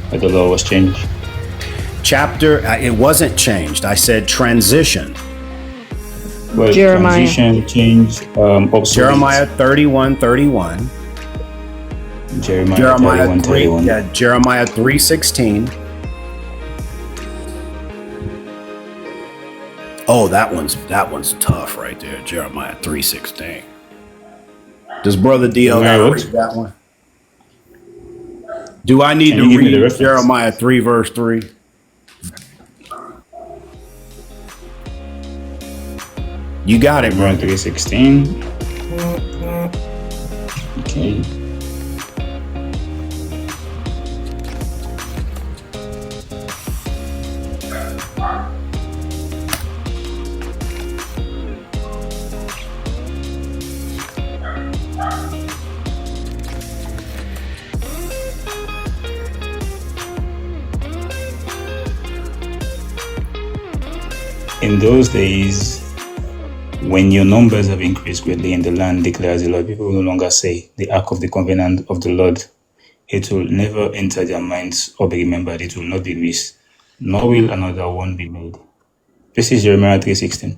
that the law was changed? Chapter, it wasn't changed. I said transition. Well, Jeremiah. transition, change, obsolete. Jeremiah 31:31. Jeremiah 31:31. Yeah, Jeremiah 3:16. Oh, that one's tough right there. Jeremiah 3:16. Does Brother Dio read that one? Do I need to read Jeremiah 3 verse 3? You got it, bro. 3:16. Okay. In those days, when your numbers have increased greatly in the land, declares the Lord, people will no longer say, the ark of the covenant of the Lord. It will never enter their minds or be remembered. It will not be missed, nor will another one be made. This is Jeremiah 3:16.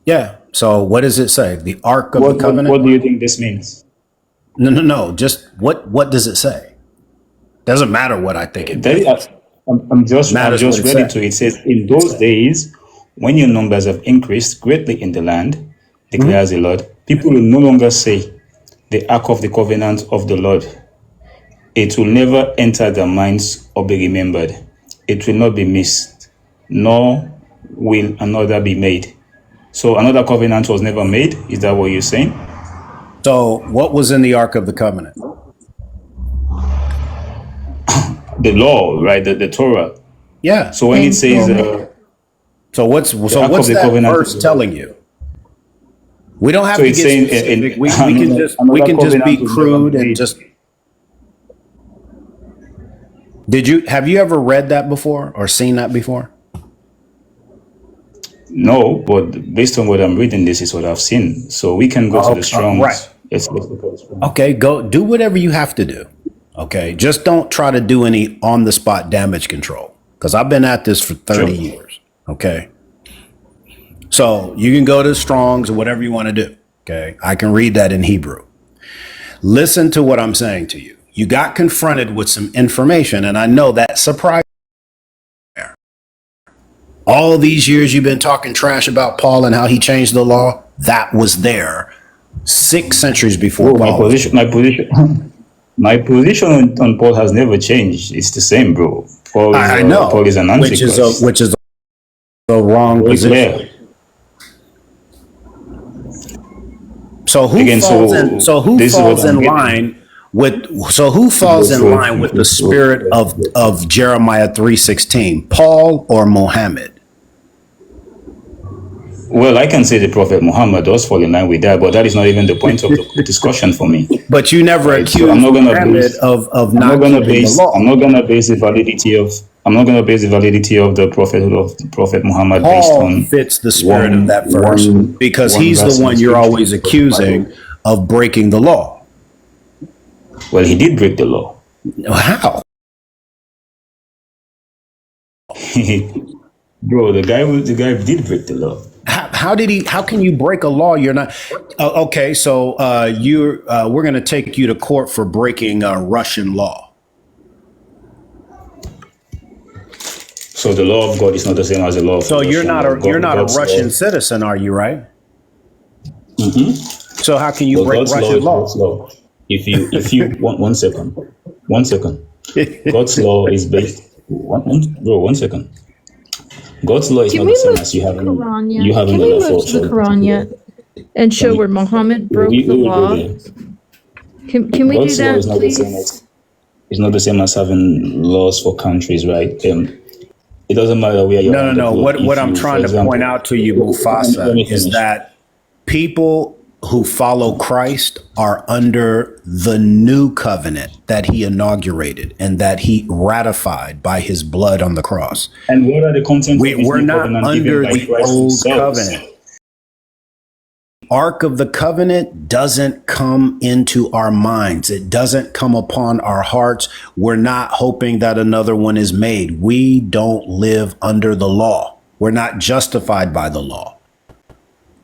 Yeah. So what does it say? The ark of the covenant? What do you think this means? No. Just what does it say? Doesn't matter what I think it means. I'm just ready to. It says, in those days, when your numbers have increased greatly in the land, declares the Lord, people will no longer say, the ark of the covenant of the Lord. It will never enter their minds or be remembered. It will not be missed, nor will another be made. So another covenant was never made? Is that what you're saying? So what was in the ark of the covenant? The law, right? The Torah. Yeah. So when it says, what's that verse telling you? We don't have to get specific. We can just be crude and just. Have you ever read that before or seen that before? No, but based on what I'm reading, this is what I've seen. So we can go to the Strongs. Right. Yes. Okay, go do whatever you have to do. Okay, just don't try to do any on-the-spot damage control, because I've been at this for 30 years. Okay, so you can go to Strongs or whatever you want to do. Okay, I can read that in Hebrew. Listen to what I'm saying to you. You got confronted with some information, and I know that surprised you. All these years you've been talking trash about Paul and how he changed the law. That was there 6 centuries before Paul. My position on Paul has never changed. It's the same, bro. I know. Paul is an antichrist. Which is the wrong position. So who falls in line with the spirit of Jeremiah 3:16? Paul or Muhammad? Well, I can say the Prophet Muhammad does fall in line with that, but that is not even the point of the discussion for me. But you never accused Muhammad of not keeping the law. I'm not going to base the validity of the prophethood of the Prophet Muhammad Paul based on fits the spirit of that verse because he's the one you're always accusing of breaking the law. Well, he did break the law. How? Bro, the guy did break the law. How can you break a law? You're not okay. So we're going to take you to court for breaking Russian law. So the law of God is not the same as the law of So you're not a Russian law. citizen, are you? Right. Mm-hmm. So how can you break God's Russian law? God's law. If you one second. God's law is based. One second. God's law is not the same as you have in the law. Can we move to the Quran yet and show where Muhammad broke the law? Can we God's do that, law is please? it's not the same as having laws for countries, right? It doesn't matter where you're. No. What I'm trying to point out to you, Mufasa, is that people who follow Christ are under the new covenant that he inaugurated and that he ratified by his blood on the cross. And what are the contents? We're not under the old covenant. Ark of the Covenant doesn't come into our minds. It doesn't come upon our hearts. We're not hoping that another one is made. We don't live under the law. We're not justified by the law.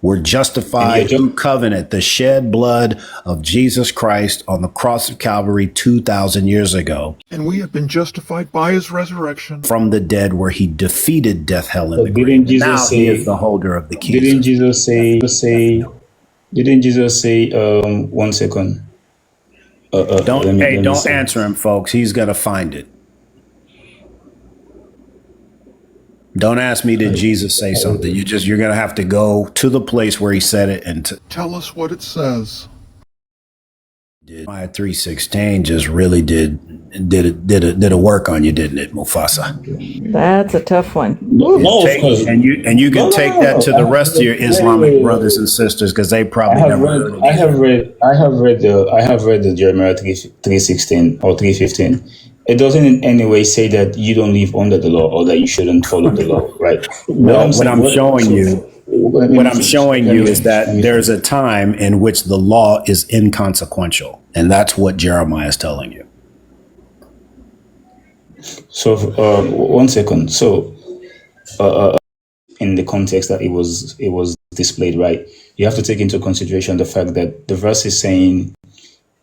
We're justified through covenant, the shed blood of Jesus Christ on the cross of Calvary 2,000 years ago. And we have been justified by his resurrection from the dead, where he defeated death, hell, and So the grave. didn't Jesus Now say? he is the holder of the keys. Didn't Jesus say? Didn't Jesus say? 1 second. Don't let me don't say. answer him, folks. He's gonna find it. Don't ask me, did Jesus say something? You're gonna have to go to the place where he said it and tell us what it says. Jeremiah 3:16 just really did a work on you, didn't it, Mufasa? That's a tough one. No, of course. And you can take that to the rest of your Islamic brothers and sisters, because they probably never heard of it. I have read the Jeremiah 3:16 or 3:15. It doesn't in any way say that you don't live under the law or that you shouldn't follow the law, right? What I'm showing you is that there's a time in which the law is inconsequential, and that's what Jeremiah is telling you. So, 1 second. So, in the context that it was displayed, right? You have to take into consideration the fact that the verse is saying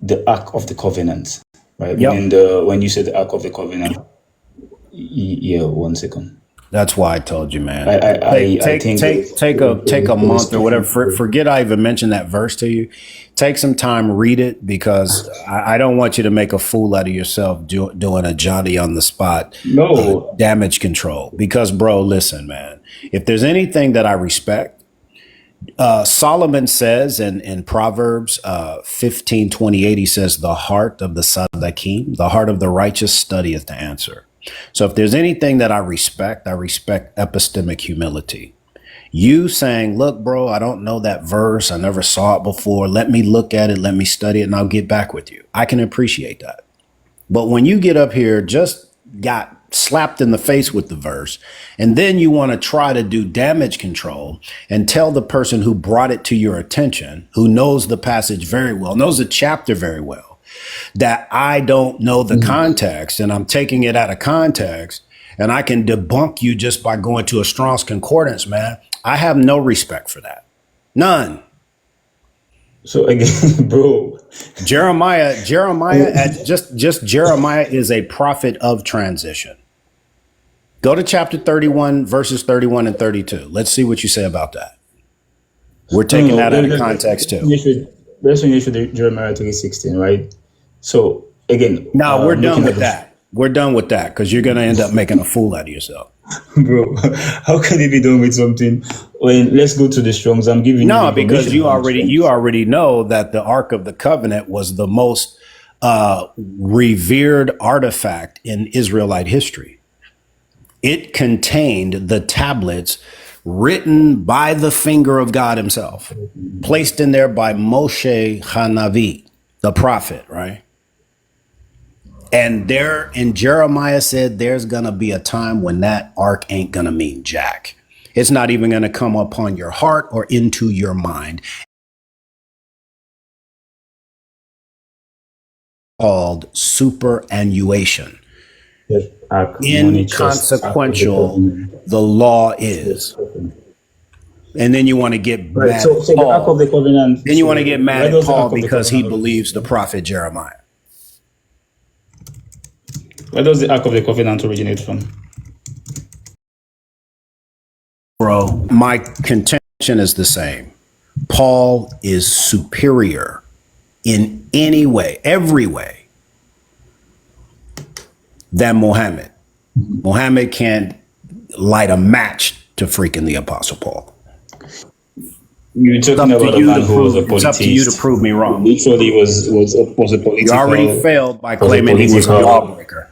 the Ark of the Covenant, right? Yep. When you say the Ark of the Covenant, yeah, 1 second. That's why I told you, man. I think take a month or whatever. Forget I even mentioned that verse to you. Take some time, read it, because I don't want you to make a fool out of yourself doing a Johnny on the spot damage control. Because, bro, listen, man. If there's anything that I respect, Solomon says in Proverbs 15:28, he says, "The heart of the Sadakim, the heart of the righteous, studieth to answer." So if there's anything that I respect epistemic humility. You saying, look, bro, I don't know that verse. I never saw it before. Let me look at it. Let me study it, and I'll get back with you. I can appreciate that. But when you get up here, just got slapped in the face with the verse, and then you want to try to do damage control and tell the person who brought it to your attention, who knows the passage very well, knows the chapter very well, that I don't know the context and I'm taking it out of context and I can debunk you just by going to a Strong's Concordance, man. I have no respect for that. None. So again, bro, Jeremiah is a prophet of transition. Go to chapter 31, verses 31 and 32. Let's see what you say about that. We're taking that out of context too. Let's finish with Jeremiah 3:16, right? So again, no, we're done with that. We're done with that, because you're going to end up making a fool out of yourself. Bro, how can you be done with something when let's go to the Strongs? I'm giving you because you already know that the Ark of the Covenant was the most revered artifact in Israelite history. It contained the tablets written by the finger of God himself, placed in there by Moshe Hanavi, the prophet, right? And there in Jeremiah said there's going to be a time when that ark ain't going to mean jack. It's not even going to come upon your heart or into your mind. Called superannuation. Inconsequential the law is. And then you want to get mad so the Ark of the Covenant. Then you want to get mad at Paul because he believes the prophet Jeremiah. Where does the Ark of the Covenant originate from? Bro, my contention is the same. Paul is superior in any way, every way, than Muhammad. Muhammad can't light a match to freaking the Apostle Paul. You're talking about a man who was a politician. It's up to you to prove me wrong. Literally was a political. You already failed by claiming he was a lawbreaker.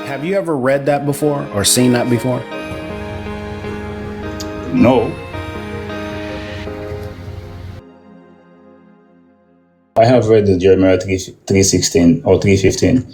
Have you ever read that before or seen that before? No. I have read the Jeremiah 3:16 or 3:15.